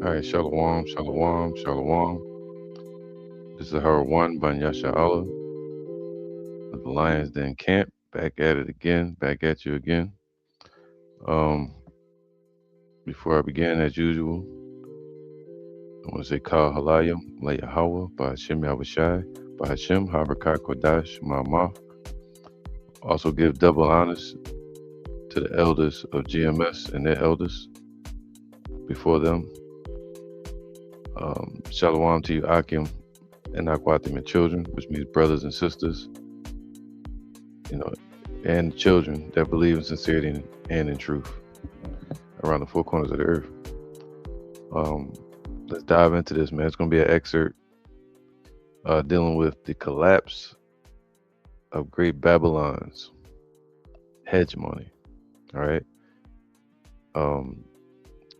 All right, Shalom, Shalom, Shalom. This is her one, Banyasha Allah of the Lions Den Camp. Back at it again, back at you again. Um, Before I begin, as usual, I want to say Kal Halayim, La Yahweh, Bahashim Yahushai, Bahashim Harakah Kodash, Ma'amah. Also give double honors to the elders of GMS and their elders before them. Shalom to you, Akim and Akwatim and children, which means brothers and sisters, you know, and children that believe in sincerity and in truth around the four corners of the earth. Um, let's dive into this, man. It's going to be an excerpt dealing with the collapse of Great Babylon's hegemony. All right. Um,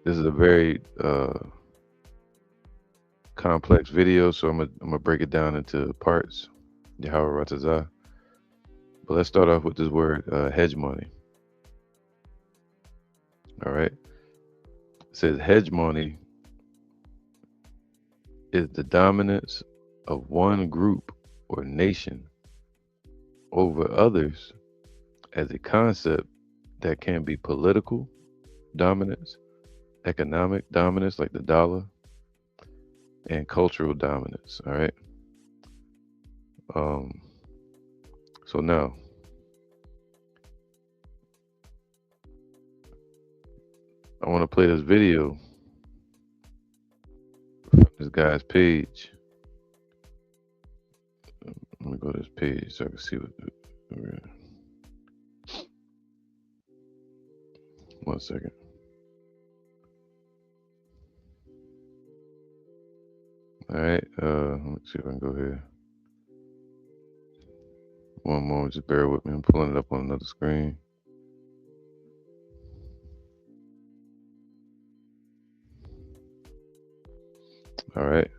this is a very complex video, so I'm gonna break it down into parts. Yahweh Ratazah. But let's start off with this word hegemony. All right. It says hegemony is the dominance of one group or nation over others as a concept that can be political dominance, economic dominance like the dollar, and cultural dominance. All right. Um, so now I want to play this video from this guy's page. Let me go to this page so I can see what. One second. All right. Let me see if I can go here. One moment, just bear with me. I'm pulling it up on another screen. All right.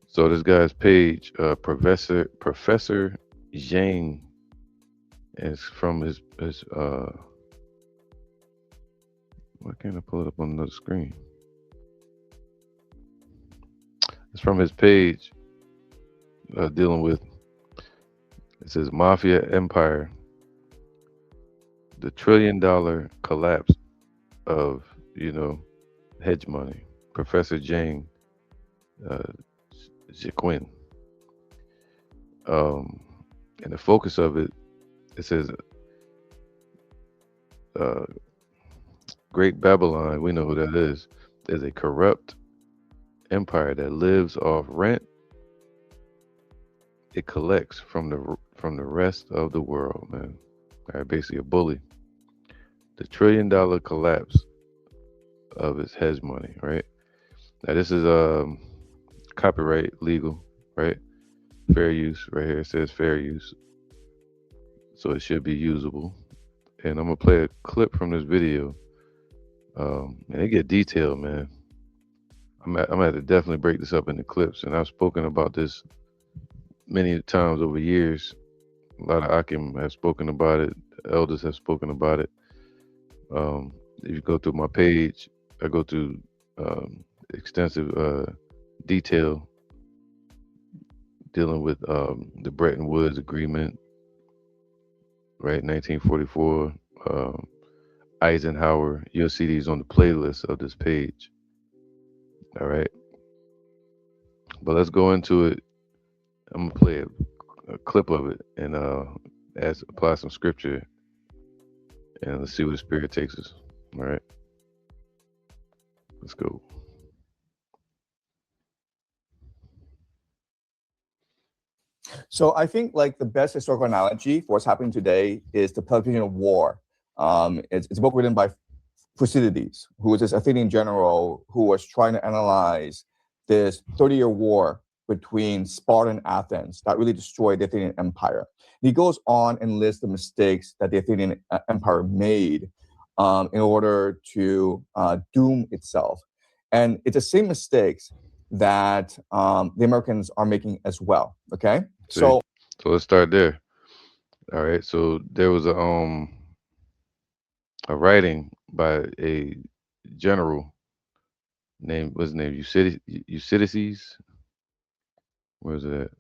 So this guy's page, Professor Jiang, is from his why can't I pull it up on another screen? It's from his page dealing with, it says Mafia Empire, the $1 trillion collapse of, hegemony. Professor Jiang, Xueqin. And the focus of it, it says Great Babylon, we know who that is a corrupt empire that lives off rent it collects from the rest of the world, man. All right, basically a bully. The $1 trillion collapse of its hegemony, right? Now this is copyright legal, right? Fair use, right here. It says fair use, so it should be usable. And I'm gonna play a clip from this video. And they get detailed, man. I'm gonna have to definitely break this up into clips, and I've spoken about this many times over years. A lot of Akim have spoken about it. Elders have spoken about it. If you go through my page, I go through extensive detail dealing with the Bretton Woods Agreement, right? 1944. Eisenhower. You'll see these on the playlist of this page. All right. But let's go into it. I'm gonna play a clip of it and apply some scripture, and let's see where the spirit takes us. All right. Let's go. So I think like the best historical analogy for what's happening today is the Peloponnesian War. It's a book written by Thucydides, who was this Athenian general who was trying to analyze this 30-year war between Sparta and Athens that really destroyed the Athenian Empire. He goes on and lists the mistakes that the Athenian Empire made in order to doom itself. And it's the same mistakes that the Americans are making as well, okay? See? So let's start there. All right. So there was a writing by a general Name what's his name? Eucydices. Where's it at?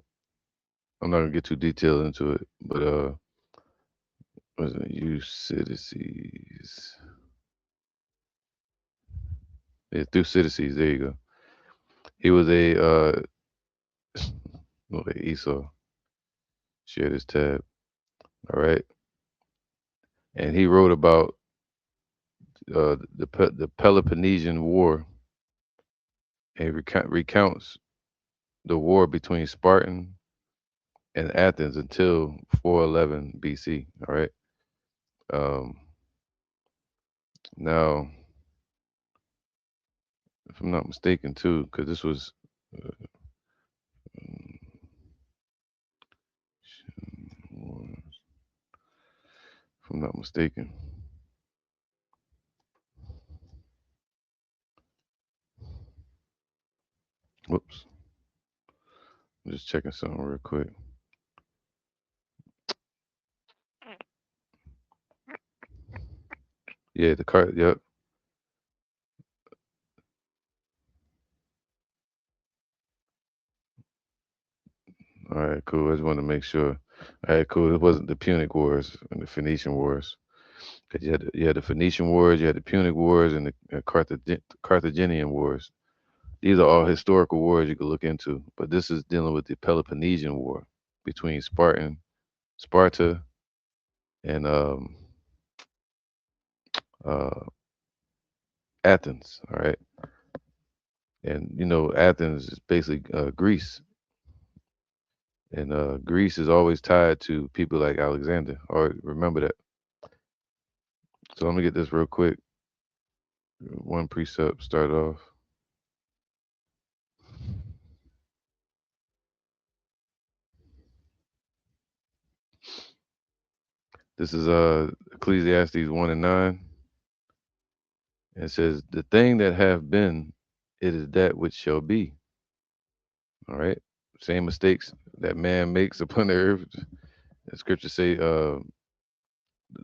I'm not gonna get too detailed into it, but what's it? Eucydices. Yeah, Thucydides. There you go. He was a okay, Esau. Share this tab. All right, and he wrote about the Peloponnesian War, and recounts the war between Spartan and Athens until 411 BC. All right. Um, Now, if I'm not mistaken, too, because this was, uh, if I'm not mistaken. Whoops. I'm just checking something real quick. Yeah, the card. Yep. All right, cool. I just wanted to make sure. All right, cool. It wasn't the Punic Wars and the Phoenician Wars. 'Cause you had the Phoenician Wars, you had the Punic Wars, and the Carthaginian Wars. These are all historical wars you could look into, but this is dealing with the Peloponnesian War between Sparta, and uh, Athens. All right, and Athens is basically Greece, and Greece is always tied to people like Alexander. Or remember that. So let me get this real quick. One precept start off. This is Ecclesiastes 1:9. And it says, "The thing that have been, it is that which shall be." All right. Same mistakes that man makes upon the earth. The scriptures say,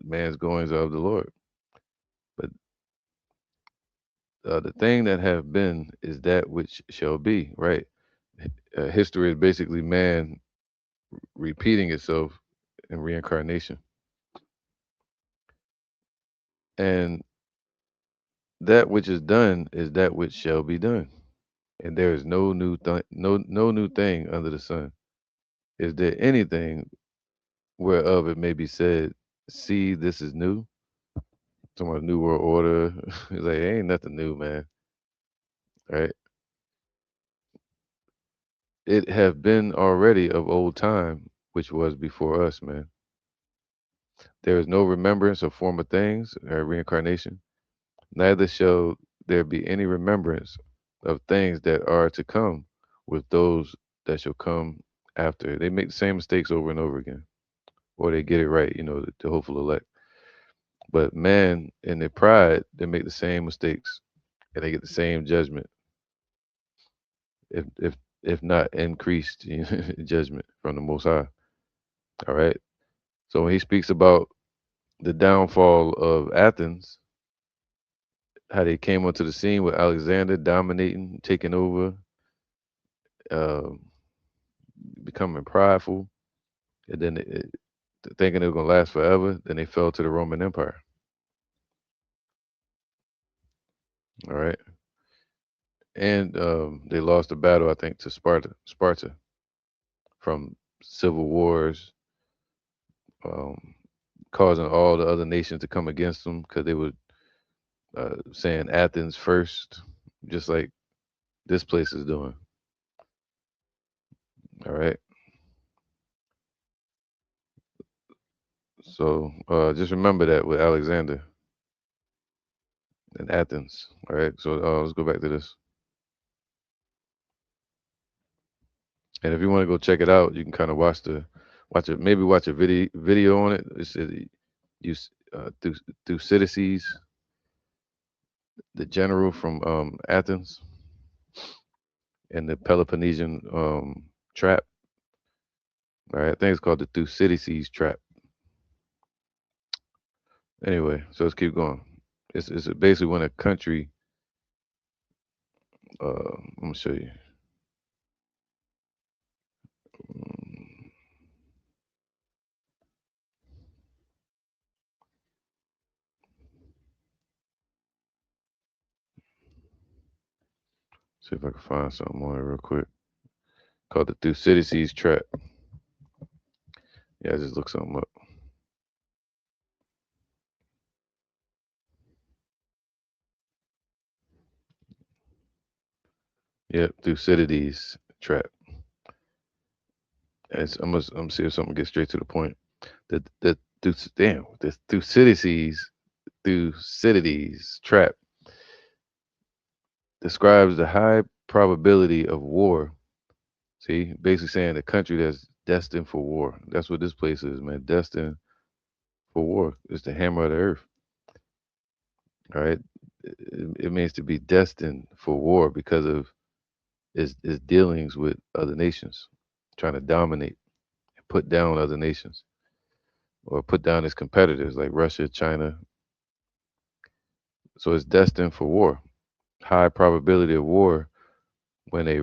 man's goings are of the Lord. But the thing that have been is that which shall be, right? History is basically man repeating itself in reincarnation. And that which is done is that which shall be done. And there is no new thing under the sun. Is there anything whereof it may be said, see, this is new? Talking about new world order. It's like ain't nothing new, man. Right? It have been already of old time, which was before us, man. There is no remembrance of former things, reincarnation. Neither shall there be any remembrance of things that are to come with those that shall come after. They make the same mistakes over and over again, or they get it right, the hopeful elect. But man, in their pride, they make the same mistakes and they get the same judgment, if not increased judgment from the Most High. All right. So when he speaks about the downfall of Athens, how they came onto the scene with Alexander dominating, taking over, um, becoming prideful, and then thinking it was gonna last forever. Then they fell to the Roman Empire. All right, and they lost the battle, I think, to Sparta from civil wars, um, causing all the other nations to come against them because they were saying Athens first, just like this place is doing. All right, so just remember that with Alexander and Athens. All right, so let's go back to this. And if you want to go check it out, you can kind of watch it, maybe watch a video on it. It said you through Thucydides, the general from Athens, and the Peloponnesian trap. All right, I think it's called the Thucydides trap. Anyway, so let's keep going. It's basically when a country I'm gonna show you. Mm, See if I can find something on it real quick. Called the Thucydides trap. Yeah, I just looked something up. Yep, Thucydides trap. I'm gonna see if something gets straight to the point. The Thucydides trap describes the high probability of war. See, basically saying a country that's destined for war. That's what this place is, man. Destined for war. It's the hammer of the earth. All right. It means to be destined for war because of its dealings with other nations, trying to dominate and put down other nations or put down its competitors like Russia, China. So it's destined for war. High probability of war when a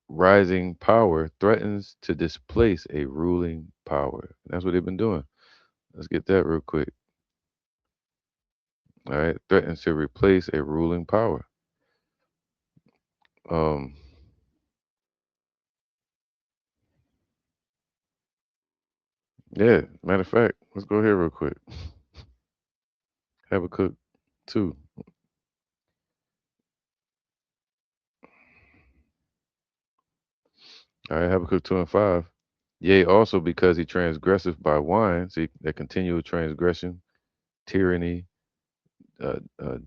rising power threatens to displace a ruling power. That's what they've been doing. Let's get that real quick. All right, threatens to replace a ruling power. Um, yeah. Matter of fact, let's go here real quick. Habakkuk 2. All right, Habakkuk 2 and 5. Yea, also because he transgresseth by wine, see that continual transgression, tyranny,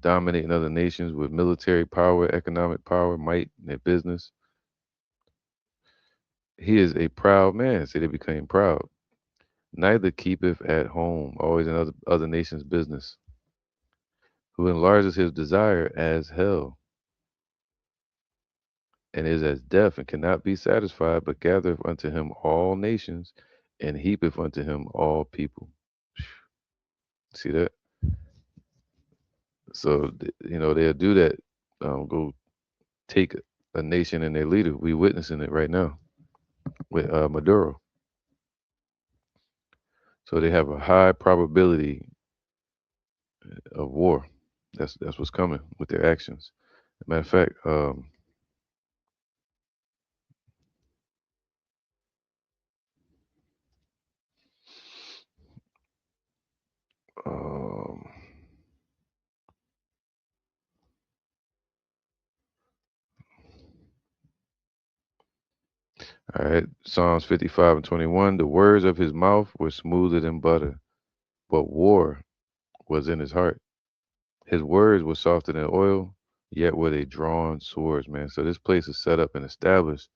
dominating other nations with military power, economic power, might, in their business. He is a proud man. See, they became proud. Neither keepeth at home, always in other nations' business, who enlarges his desire as hell, and is as deaf and cannot be satisfied, but gathereth unto him all nations, and heapeth unto him all people. See that? So they'll do that. Go take a nation and their leader. We witnessing it right now with Maduro. So they have a high probability of war. That's what's coming with their actions. Matter of fact, um, all right, Psalms 55 and 21. The words of his mouth were smoother than butter, but war was in his heart. His words were softer than oil, yet were they drawn swords, man. So this place is set up and established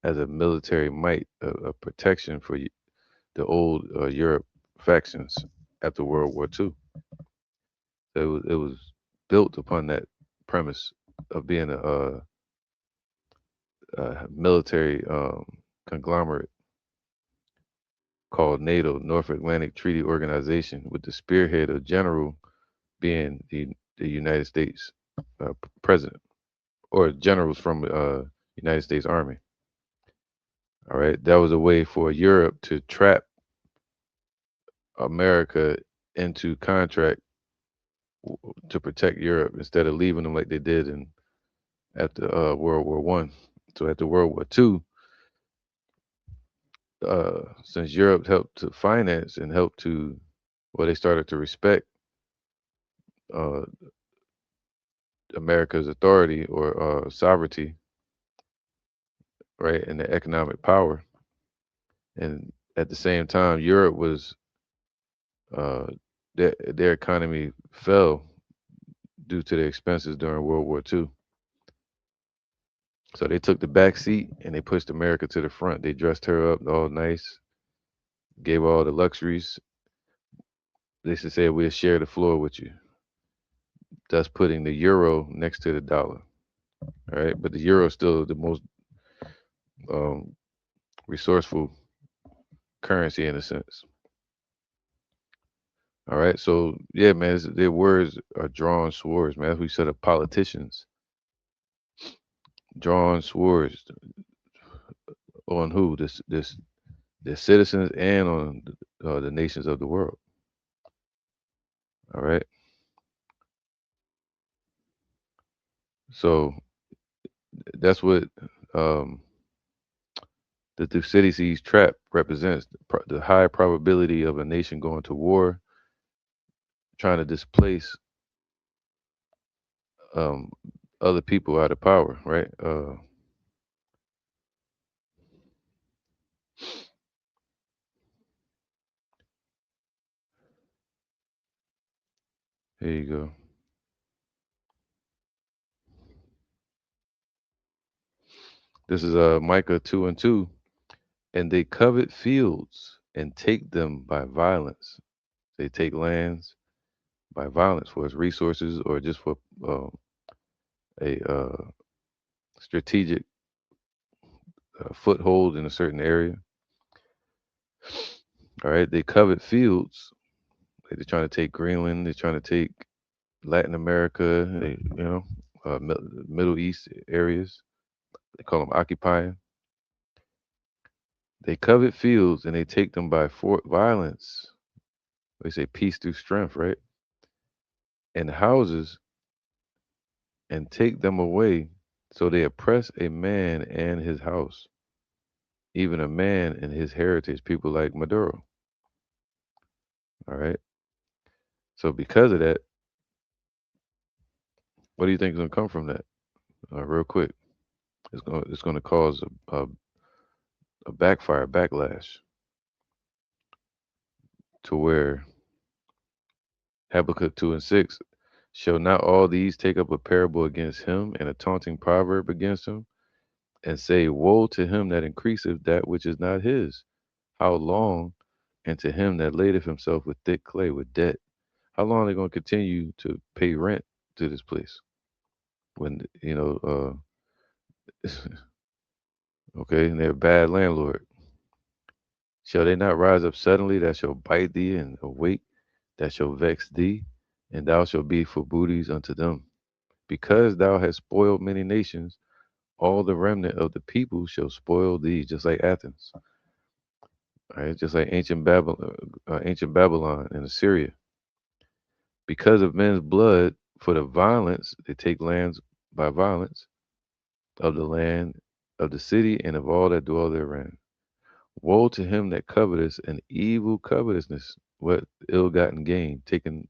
as a military might, a protection for the old Europe factions after World War II. So it was built upon that premise of being a military conglomerate called NATO, North Atlantic Treaty Organization, with the spearhead of general being the United States president or generals from United States Army. All right, that was a way for Europe to trap America into contract to protect Europe instead of leaving them like they did in after World War I. So after World War II, since Europe helped to finance and helped to, well, they started to respect uh, America's authority or sovereignty, right, and the economic power. And at the same time, Europe was uh, their economy fell due to the expenses during World War II. So they took the back seat and they pushed America to the front. They dressed her up all nice, gave her all the luxuries. They should say we'll share the floor with you, thus putting the euro next to the dollar. All right, but the euro is still the most um, resourceful currency in a sense. All right, so yeah, man, their words are drawn swords, man. That's what we said of politicians. drawn swords on who? This the citizens and on the nations of the world. All right. So that's what um, the Thucydides trap represents: the high probability of a nation going to war, trying to displace um, other people out of power. Right. Here you go. This is Micah 2:2. And they covet fields and take them by violence. They take lands by violence for its resources or just for a strategic foothold in a certain area. All right, they covet fields. They're trying to take Greenland. They're trying to take Latin America. Middle East areas. They call them occupying. They covet fields and they take them by violence. They say peace through strength, right? And houses and take them away. So they oppress a man and his house, even a man and his heritage. People like Maduro. All right. So because of that, what do you think is going to come from that? Real quick, it's going to cause a backfire, backlash, to where Habakkuk 2:6, shall not all these take up a parable against him and a taunting proverb against him, and say, woe to him that increaseth that which is not his? How long? And to him that ladeth himself with thick clay, with debt. How long are they going to continue to pay rent to this place? When, okay, and they're a bad landlord. Shall they not rise up suddenly that shall bite thee, and awake that shall vex thee? And thou shalt be for booties unto them. Because thou hast spoiled many nations, all the remnant of the people shall spoil thee, just like Athens, right? Just like ancient Babylon and Assyria. Because of men's blood, for the violence, they take lands by violence of the land of the city and of all that dwell therein. Woe to him that coveteth an evil covetousness, what ill gotten gain, taken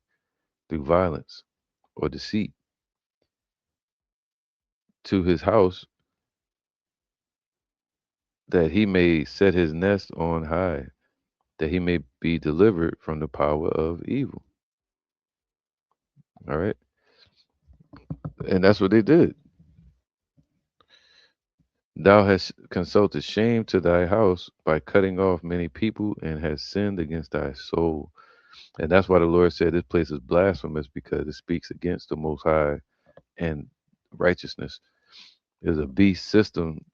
through violence or deceit, to his house, that he may set his nest on high, that he may be delivered from the power of evil. All right. And that's what they did. Thou hast consulted shame to thy house by cutting off many people and hast sinned against thy soul. And that's why the Lord said this place is blasphemous, because it speaks against the Most High and righteousness. There's a beast system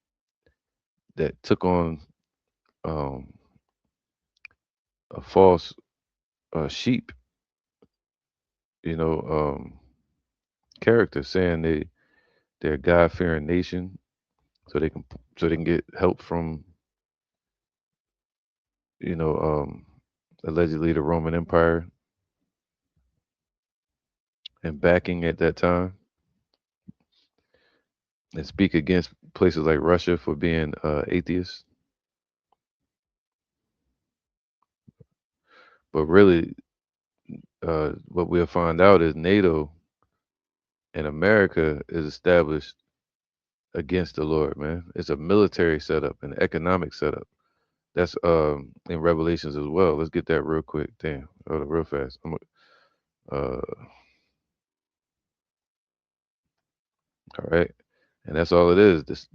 that took on um, a false sheep, you know, character, saying they're a God fearing nation, so they can get help from, you know, allegedly the Roman Empire and backing at that time, and speak against places like Russia for being atheists. But really, what we'll find out is NATO and America is established against the Lord, man. It's a military setup, an economic setup. That's in Revelations as well. Let's get that real quick. Damn, hold on, real fast. All right, and that's all it is. This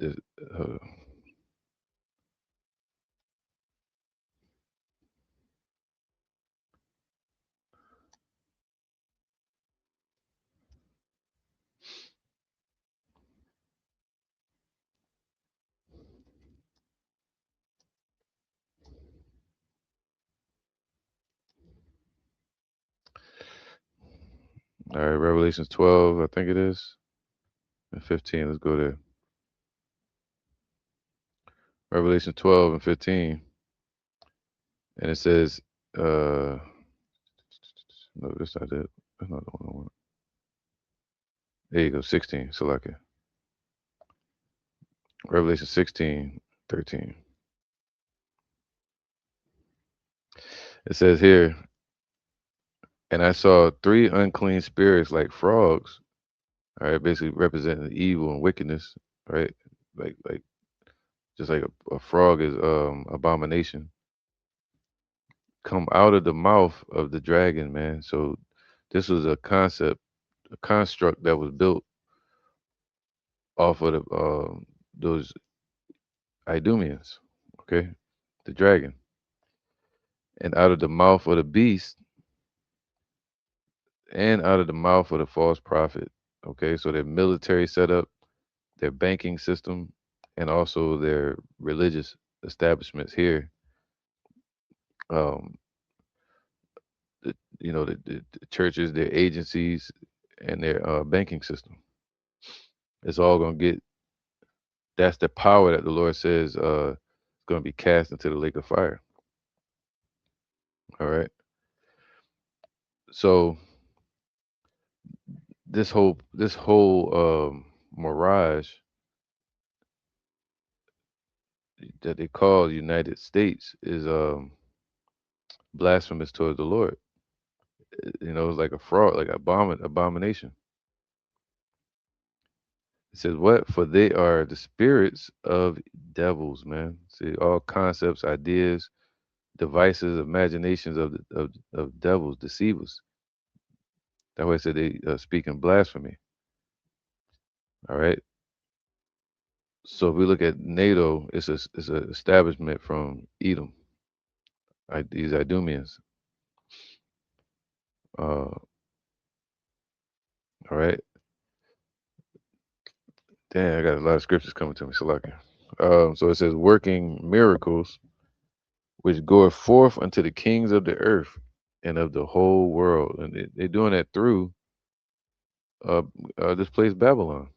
all right, Revelations 12, I think it is, and 15. Let's go there. Revelation 12 and 15, and it says, uh, no, that's not it. That's not the one I want. There you go, 16. Select it. Revelation 16, 13. It says here, and I saw three unclean spirits like frogs, all right, basically representing evil and wickedness, right? Like just like a frog is abomination, come out of the mouth of the dragon, man. So this was a concept, a construct that was built off of those Idumeans, okay, the dragon, and out of the mouth of the beast, and out of the mouth of the false prophet. Okay, so their military setup, their banking system, and also their religious establishments here. Um, the churches, their agencies, and their banking system. It's all gonna get. That's the power that the Lord says is gonna be cast into the lake of fire. All right. So this whole mirage that they call United States is blasphemous towards the Lord. It's like a fraud, like abomination. It says what? For they are the spirits of devils, man. See, all concepts, ideas, devices, imaginations of devils, deceivers. That's why I said they speak in blasphemy. All right. So if we look at NATO, it's an establishment from Edom, these Idumeans. All right. Damn, I got a lot of scriptures coming to me. So lucky. So it says, working miracles which goeth forth unto the kings of the earth and of the whole world. And they're doing that through uh, this place, Babylon.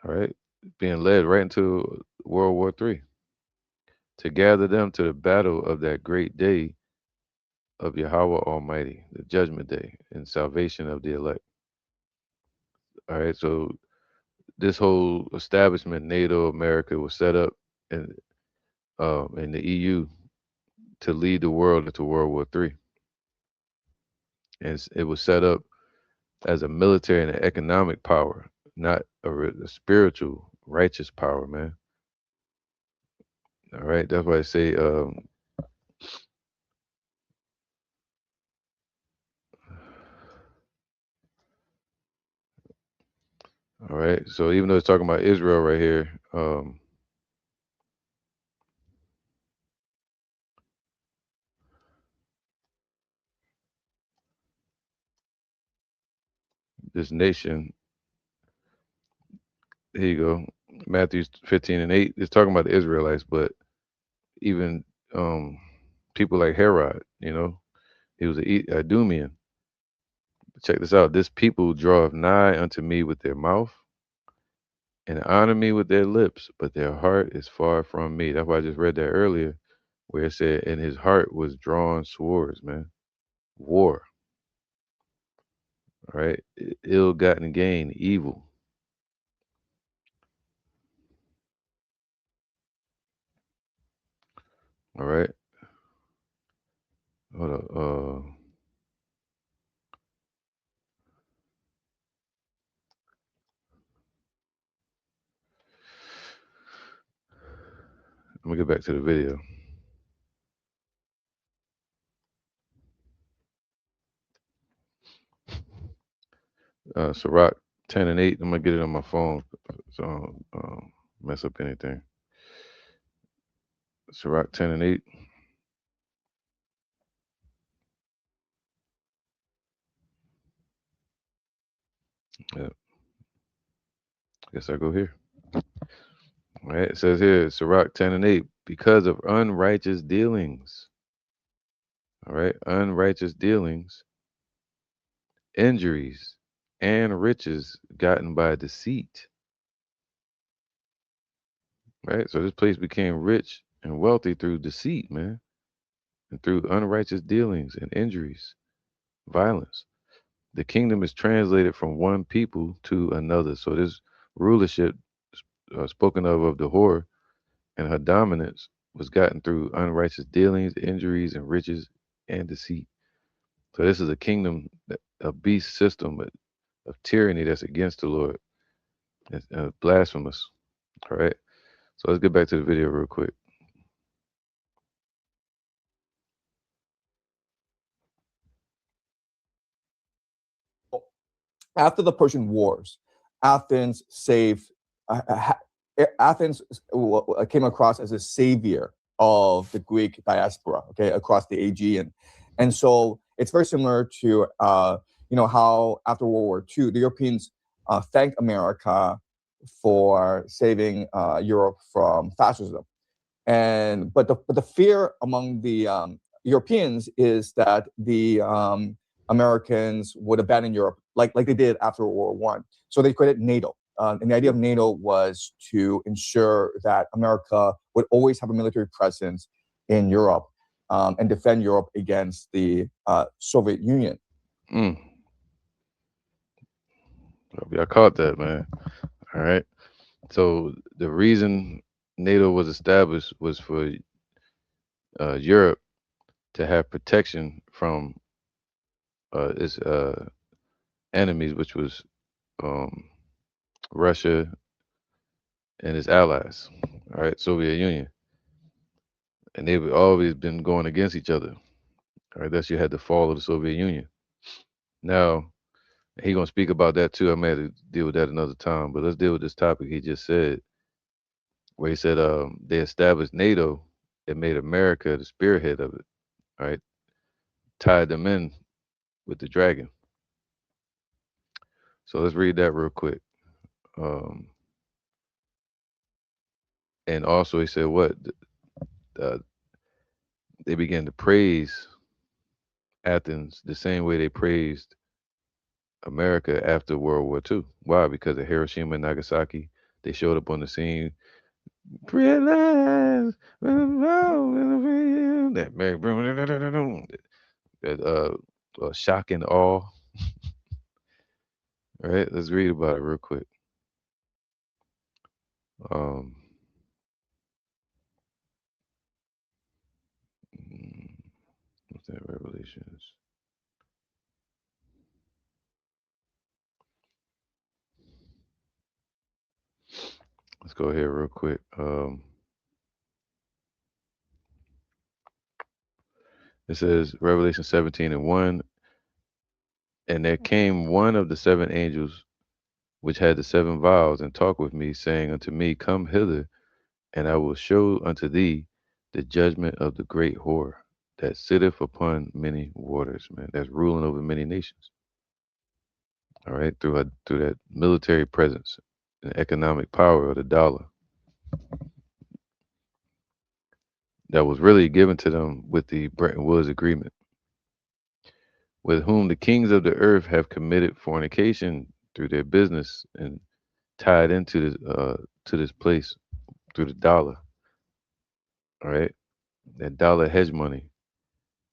All right. Being led right into World War III to gather them to the battle of that great day of Yahweh Almighty, the judgment day and salvation of the elect. All right. So this whole establishment, NATO, America, was set up in the EU to lead the world into World War III. And it was set up as a military and an economic power, not a spiritual, righteous power, man. All right. That's why I say, all right. So even though it's talking about Israel right here, this nation, here you go, Matthew 15 and 8, it's talking about the Israelites, but even people like Herod, he was a Idumean. Check this out. This people draweth nigh unto me with their mouth and honor me with their lips, but their heart is far from me. That's why I just read that earlier, where it said, "In his heart was drawn swords, man, war, all right, ill-gotten gain, evil, all right." Hold up, let me get back to the video. Sirach 10 and 8. I'm gonna get it on my phone, so I don't mess up anything. Sirach 10 and 8. Yeah, I guess I go here. All right, it says here, Sirach 10 and 8, because of unrighteous dealings. All right, unrighteous dealings, injuries, and riches gotten by deceit. right? So this place became rich and wealthy through deceit, man, and through unrighteous dealings and injuries, violence. The kingdom is translated from one people to another. So this rulership spoken of the whore and her dominance was gotten through unrighteous dealings, injuries, and riches and deceit. So this is a kingdom, a beast system of tyranny that's against the Lord. It's blasphemous. All right. So let's get back to the video real quick. After the Persian Wars, Athens saved. Athens came across as a savior of the Greek diaspora, okay, across the Aegean, and so it's very similar to how after World War II, the Europeans thanked America for saving Europe from fascism. And but the fear among the Europeans is that the Americans would abandon Europe like they did after World War One. So they created NATO. And the idea of NATO was to ensure that America would always have a military presence in Europe and defend Europe against the Soviet Union. Mm. I caught that, man. All right. So the reason NATO was established was for Europe to have protection from its enemies, which was um, Russia and its allies. All right, Soviet Union, and they've always been going against each other. All right, that's you had the fall of the Soviet Union. Now he gonna speak about that too. I may have to deal with that another time, but let's deal with this topic he just said, where he said they established NATO and made America the spearhead of it. All right, tied them in with the dragon. So let's read that real quick. Um, and also he said what uh, they began to praise Athens the same way they praised America after World War II. Why? Because of Hiroshima and Nagasaki. They showed up on the scene. Realize that that shock and awe. All right, let's read about it real quick. Um, mm, what's that? Revelations. Let's go here real quick. It says Revelation 17 and 1, and there came one of the seven angels which had the seven vials, and talked with me, saying unto me, Come hither, and I will show unto thee the judgment of the great whore that sitteth upon many waters, man. That's ruling over many nations. All right, through that military presence and economic power of the dollar that was really given to them with the Bretton Woods Agreement, with whom the kings of the earth have committed fornication through their business and tied into this to this place through the dollar. All right, that dollar hedge money,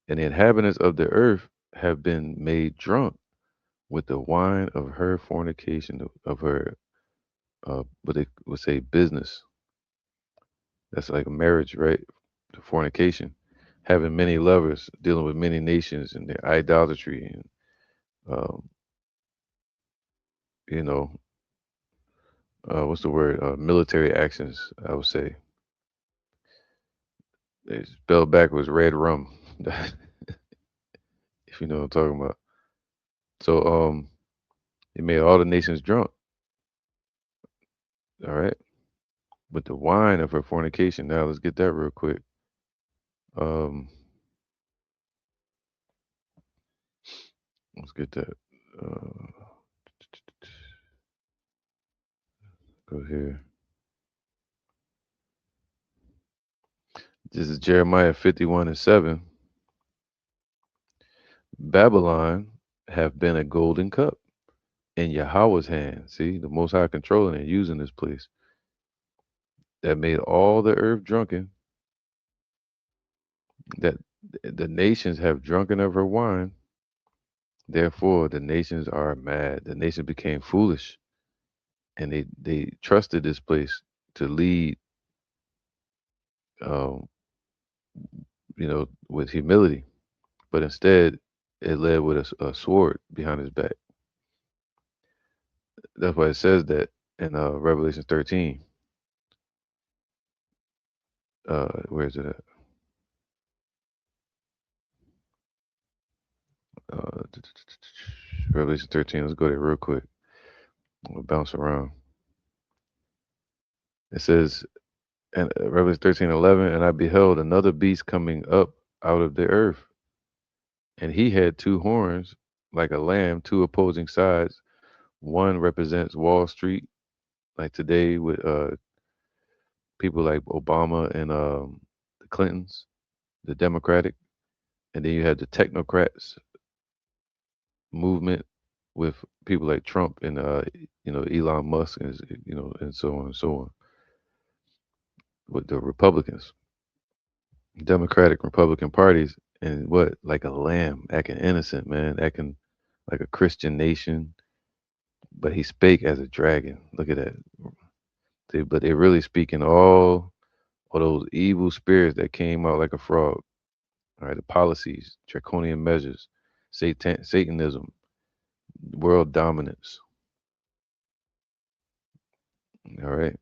and the inhabitants of the earth have been made drunk with the wine of her fornication of her what they would say business. That's like a marriage, right? The fornication, having many lovers, dealing with many nations and their idolatry and um, you know what's the word? Military actions. I would say it's spelled backwards, red rum. If you know what I'm talking about. So it made all the nations drunk. All right, with the wine of her fornication. Now let's get that real quick. Um, let's get that. Uh, go here. This is Jeremiah 51 and 7. Babylon have been a golden cup in Yahweh's hand. See, the Most High controlling and using this place. that made all the earth drunken, that the nations have drunken of her wine. Therefore, the nations are mad. The nations became foolish, and they trusted this place to lead, um, with humility. But instead, it led with a sword behind his back. That's why it says that in Revelation 13. Where is it at? Uh, Revelation 13. Let's go there real quick. We'll bounce around. It says, and Revelation 13:11, and I beheld another beast coming up out of the earth, and he had two horns like a lamb, two opposing sides. One represents Wall Street, like today with people like Obama and the Clintons, the Democratic, and then you had the technocrats movement with people like Trump and Elon Musk and and so on and so on with the Republicans, Democratic Republican parties, and what like a lamb acting innocent, man, acting like a Christian nation, but he spake as a dragon. Look at that. But they're really speaking all those evil spirits that came out like a frog. All right, the policies, draconian measures, Satanism, world dominance. All right.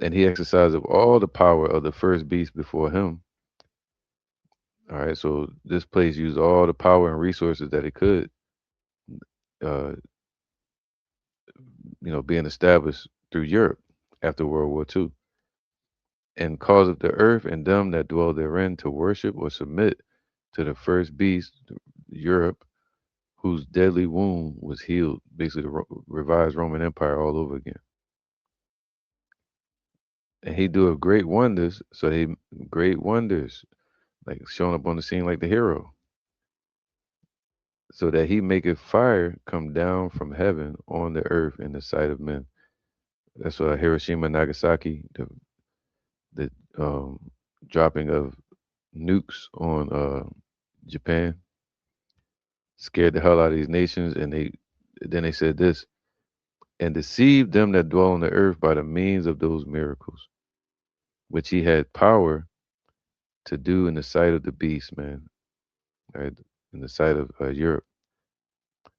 And he exercised of all the power of the first beast before him. All right. So this place used all the power and resources that it could, uh, being established through Europe after World War II, and causeth the earth and them that dwell therein to worship or submit to the first beast, Europe, whose deadly wound was healed. Basically, the revised Roman Empire all over again. And he doeth great wonders. So he great wonders, like showing up on the scene like the hero, so that he maketh fire come down from heaven on the earth in the sight of men. That's Hiroshima, Nagasaki, the dropping of nukes on Japan scared the hell out of these nations, and they said this, and deceived them that dwell on the earth by the means of those miracles, which he had power to do in the sight of the beast, man, right, in the sight of Europe,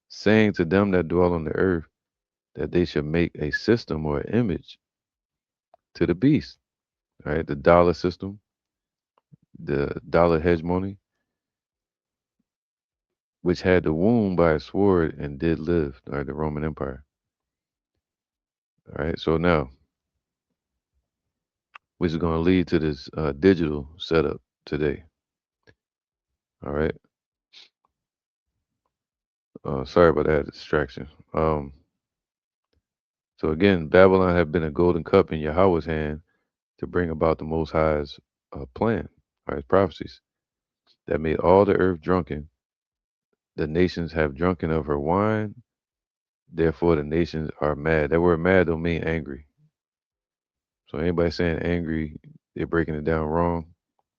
saying to them that dwell on the earth that they should make a system or image to the beast, right, the dollar system, the dollar hegemony, which had the wound by a sword and did live, right, the Roman Empire. All right, so now, which is going to lead to this digital setup today. All right. Sorry about that distraction. So again, Babylon had been a golden cup in Yahweh's hand to bring about the Most High's plan, right? His prophecies that made all the earth drunken. The nations have drunken of her wine. Therefore, the nations are mad. That word "mad" don't mean angry. So anybody saying angry, they're breaking it down wrong.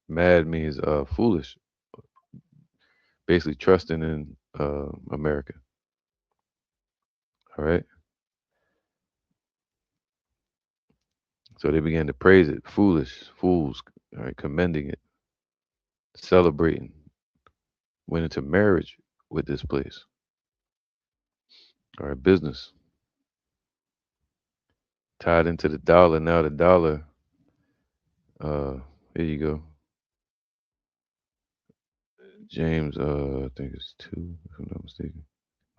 Mad means foolish, basically trusting in America. All right. So they began to praise it. Foolish, fools, all right, commending it, celebrating, went into marriage with this place. All right, business tied into the dollar. Now the dollar, uh, here you go. James, I think it's two, if I'm not mistaken,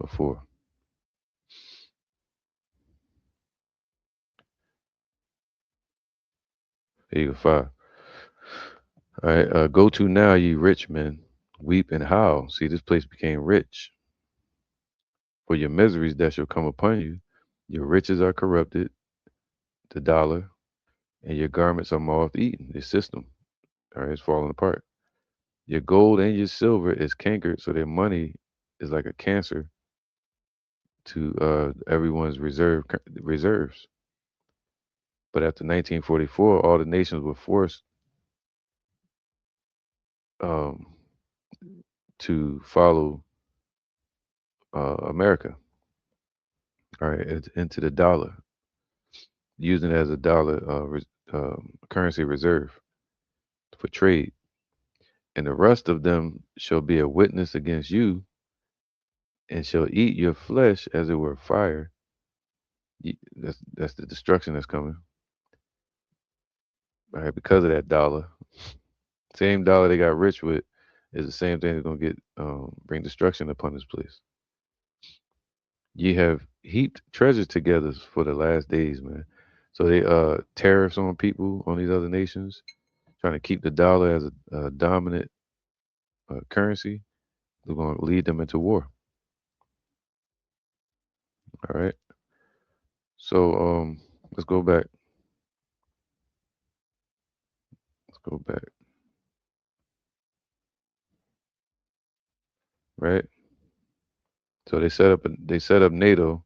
or four. Here you go, five. All right, go to now, ye rich men, weep and howl. See, this place became rich for your miseries that shall come upon you. Your riches are corrupted, the dollar, and your garments are moth eaten. The system, all right, it's falling apart. Your gold and your silver is cankered, so their money is like a cancer to everyone's reserves. But after 1944, all the nations were forced um, to follow America, all right, into the dollar, using it as a dollar currency reserve for trade. And the rest of them shall be a witness against you, and shall eat your flesh as it were fire. That's the destruction that's coming. All right, because of that dollar, same dollar they got rich with, is the same thing that's gonna get bring destruction upon this place. Ye have heaped treasure together for the last days, man. So they tariffs on people on these other nations, trying to keep the dollar as a dominant currency. They're going to lead them into war. All right. So let's go back. Let's go back. Right. So they set up NATO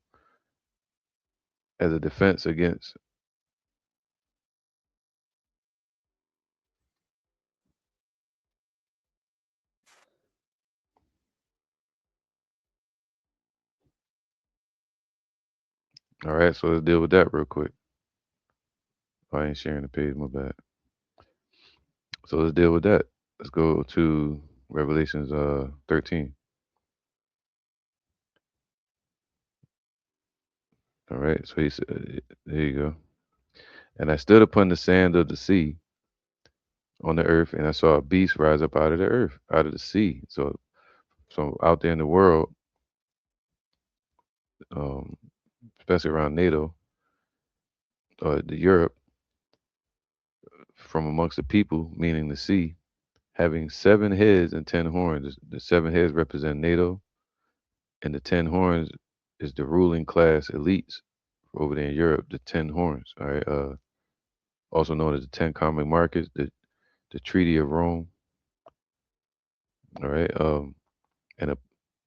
as a defense against. All right. So let's deal with that real quick. Oh, I ain't sharing the page. My bad. So let's deal with that. Let's go to Revelations 13. All right. So he said, there you go. And I stood upon the sand of the sea on the earth, and I saw a beast rise up out of the earth, out of the sea. So out there in the world, um, especially around NATO or the Europe, from amongst the people, meaning the sea, having 7 heads and 10 horns. The 7 heads represent NATO, and the 10 horns is the ruling class elites over there in Europe. The 10 horns, all right, also known as the 10 common markets, the Treaty of Rome, all right, and a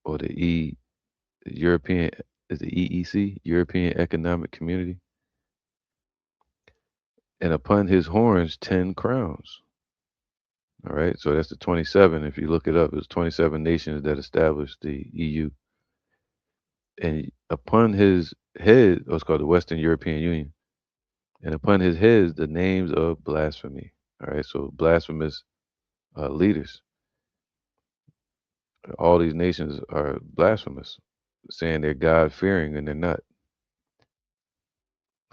or the European is the EEC, European Economic Community, and upon his horns 10 crowns. All right, so that's the 27. If you look it up, it's 27 nations that established the EU, and upon his head, what's called the Western European Union, and upon his heads the names of blasphemy. All right, so blasphemous leaders. All these nations are blasphemous, saying they're God fearing and they're not.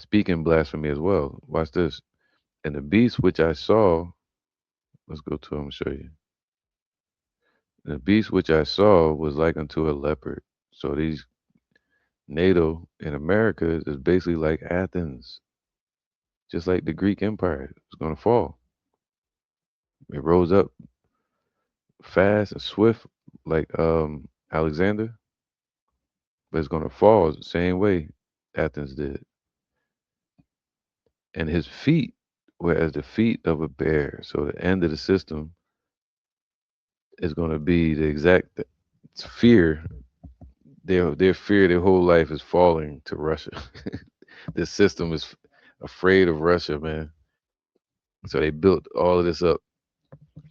Speaking blasphemy as well. Watch this. And the beast which I saw, let's go to him and show you. The beast which I saw was like unto a leopard. So these NATO in America is basically like Athens, just like the Greek Empire. It's going to fall. It rose up fast and swift like Alexander, but it's going to fall the same way Athens did. And his feet were as the feet of a bear. So the end of the system is going to be the exact fear. Their fear their whole life is falling to Russia. This system is afraid of Russia, man. So they built all of this up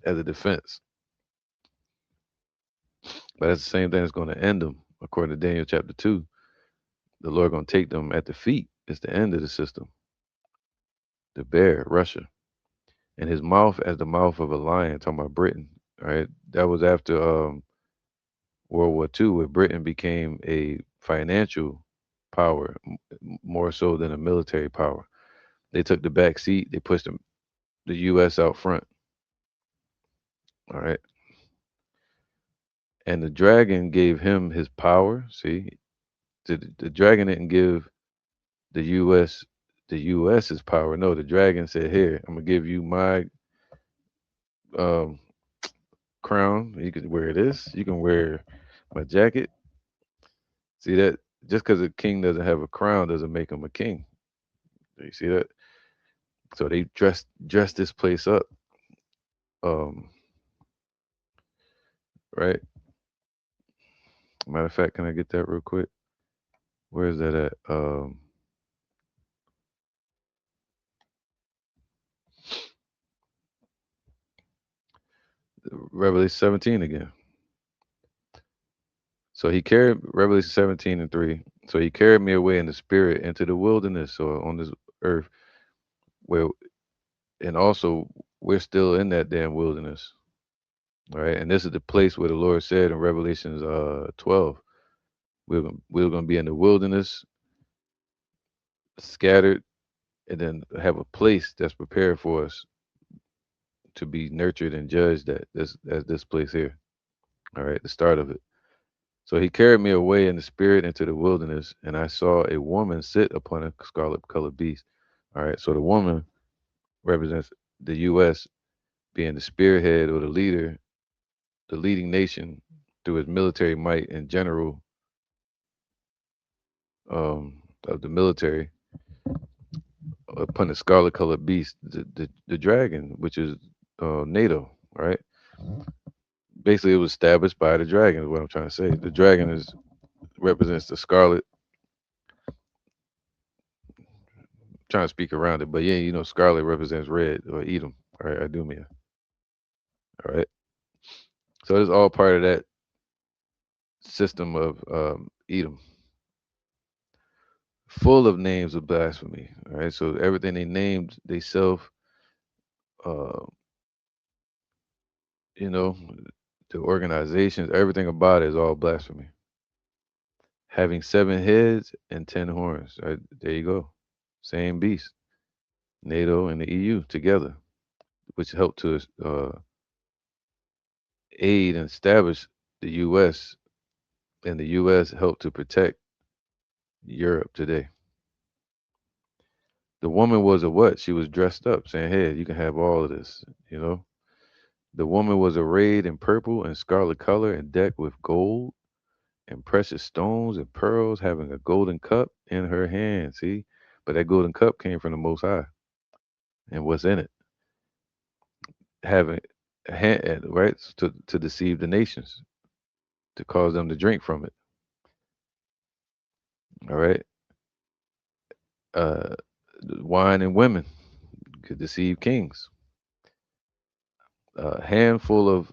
as a defense. But that's the same thing that's going to end them. According to Daniel chapter 2, the Lord going to take them at the feet. It's the end of the system. The bear, Russia. And his mouth as the mouth of a lion, talking about Britain. All right. That was after World War II, where Britain became a financial power more so than a military power. They took the back seat, they pushed the US out front. All right. And the dragon gave him his power. See, the dragon didn't give the U.S. the U.S.'s power. No, the dragon said, "Here, I'm gonna give you my um, crown. You can wear this. You can wear my jacket." See that? Just because a king doesn't have a crown doesn't make him a king. Do you see that? So they dressed this place up. Um, right. Matter of fact, can I get that real quick? Where is that at? Revelation 17 again. So he carried Revelation 17 and 3. So he carried me away in the spirit into the wilderness or on this earth where and also we're still in that damn wilderness. Right. And this is the place where the Lord said in Revelations 12, we're gonna be in the wilderness, scattered, and then have a place that's prepared for us to be nurtured and judged at this as this place here. All right, the start of it. So he carried me away in the spirit into the wilderness, and I saw a woman sit upon a scarlet colored beast. All right, so the woman represents the U.S. being the spearhead or the leader, the leading nation through its military might and general of the military upon the scarlet colored beast, the dragon, which is NATO, right? Basically, it was established by the dragon. Is what I'm trying to say. The dragon is represents the scarlet. Trying to speak around it, but yeah, scarlet represents red or Edom, right? Idumea, all right. So it's all part of that system of Edom, full of names of blasphemy, all right. So everything they named they self, uh, you know, the organizations, everything about it is all blasphemy. Having 7 heads and 10 horns, right? There you go, same beast. NATO and the EU together, which helped to aid and establish the U.S. and the U.S. helped to protect Europe today. The woman was a what? She was dressed up, saying, "Hey, you can have all of this." You know, the woman was arrayed in purple and scarlet color and decked with gold and precious stones and pearls, having a golden cup in her hand. See, but that golden cup came from the Most High, and what's in it? Having a hand, right, to deceive the nations, to cause them to drink from it. All right, uh, wine and women could deceive kings. A handful of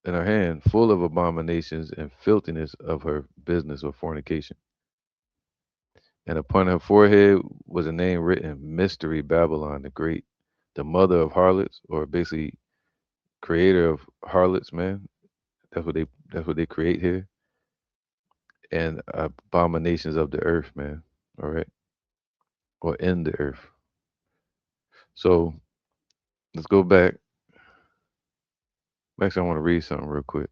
in her hand, full of abominations and filthiness of her business of fornication. And upon her forehead was a name written, Mystery Babylon the Great, the mother of harlots, or basically creator of harlots, man. That's what they create here. And abominations of the earth, man. All right. Or in the earth. So let's go back. Actually, I want to read something real quick.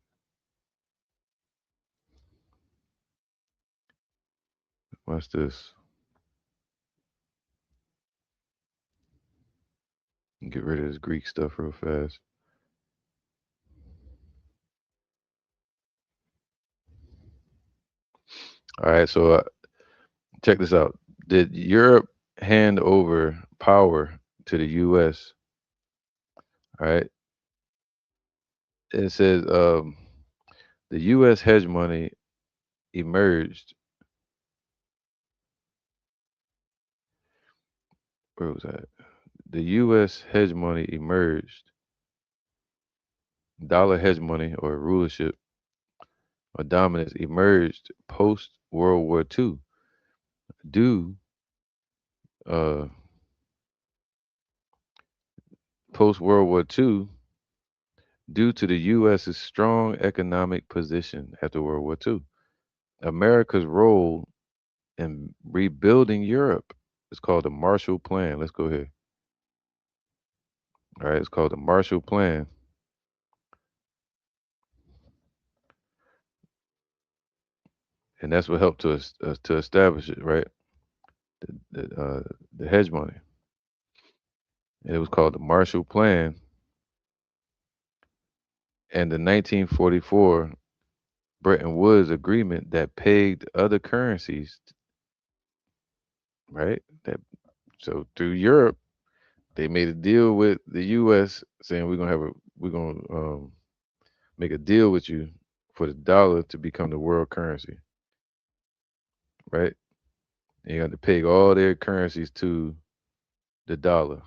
Watch this. Get rid of this Greek stuff real fast. All right, so check this out. Did Europe hand over power to the U.S.? All right. It says the U.S. hegemony emerged. Where was that? The U.S. hegemony emerged. Dollar hegemony or rulership or dominance emerged post World War II due uh, post World War II due to the U.S.'s strong economic position after World War II. America's role in rebuilding Europe is called the Marshall Plan. Let's go here. All right, it's called the Marshall Plan, and that's what helped to establish it, right? The hegemony. And it was called the Marshall Plan, and the 1944 Bretton Woods Agreement that pegged other currencies, right? That so through Europe they made a deal with the U.S. saying we're gonna make a deal with you for the dollar to become the world currency, right? And you have to peg all their currencies to the dollar.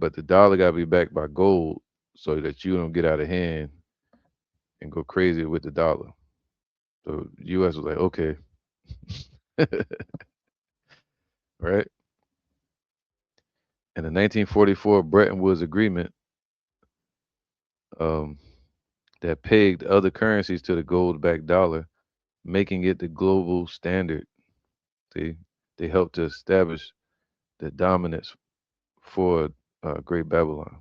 but the dollar got to be backed by gold so that you don't get out of hand and go crazy with the dollar. So U.S. was like, okay, right? And the 1944 Bretton Woods Agreement um, that pegged other currencies to the gold-backed dollar, making it the global standard. See, they helped to establish the dominance for Great Babylon.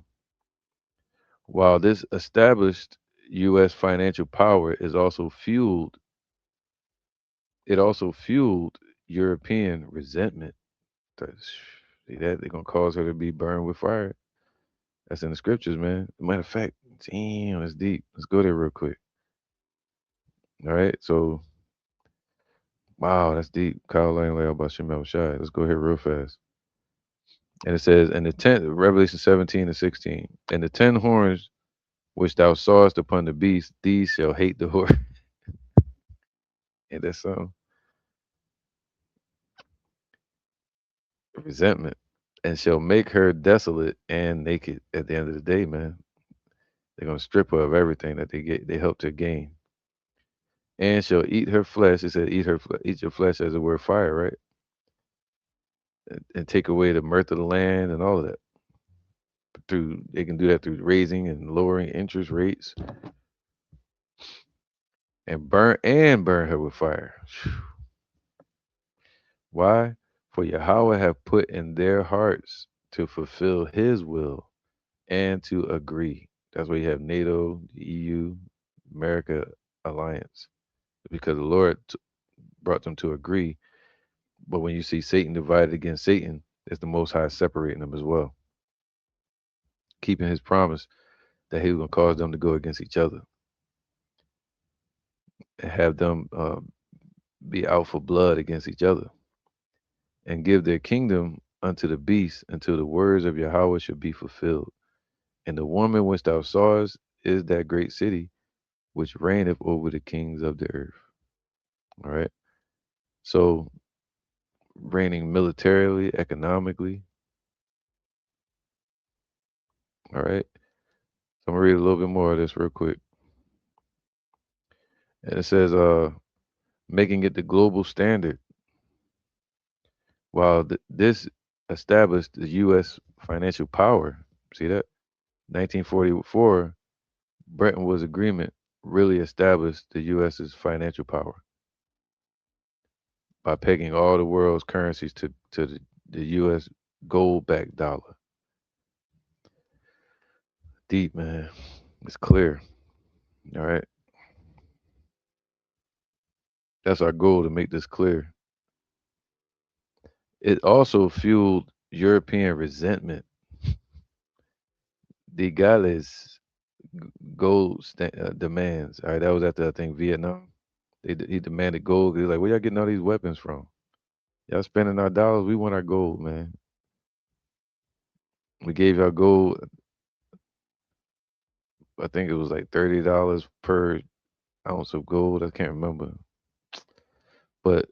While this established U.S. financial power is also fueled, it also fueled European resentment. See that they're gonna cause her to be burned with fire. That's in the scriptures, man. Matter of fact, damn, that's deep. Let's go there real quick. All right, so wow, that's deep. Kyle Lang lay about Shemal Shai. Let's go here real fast. And it says, and the 10, Revelation 17 and 16, and the 10 horns which thou sawest upon the beast, these shall hate the whore. And that's resentment, and shall make her desolate and naked at the end of the day, man. They're gonna strip her of everything that they help to gain. And shall eat her flesh. It said eat your flesh as it were fire, right? And take away the mirth of the land and all of that. Through they can do that through raising and lowering interest rates and burn her with fire. Why? For Yahweh have put in their hearts to fulfill his will and to agree. That's why you have NATO, the EU, America alliance. Because the Lord brought them to agree. But when you see Satan divided against Satan, it's the Most High separating them as well, keeping his promise that he was going to cause them to go against each other and have them be out for blood against each other and give their kingdom unto the beast until the words of Yahweh should be fulfilled. And the woman which thou sawest is that great city which reigneth over the kings of the earth. All right. So reigning militarily, economically. All right. So I'm gonna read a little bit more of this real quick. And it says, making it the global standard. While this established the U.S. financial power, see that? 1944 Bretton Woods Agreement really established the U.S.'s financial power by pegging all the world's currencies to the U.S. gold-backed dollar. Deep, man. It's clear. All right. That's our goal to make this clear. It also fueled European resentment. The Gaules demands. All right, that was after I think Vietnam. He demanded gold. He's like, "Where y'all getting all these weapons from? Y'all spending our dollars. We want our gold, man. We gave y'all gold. I think it was like $30 per ounce of gold. I can't remember, but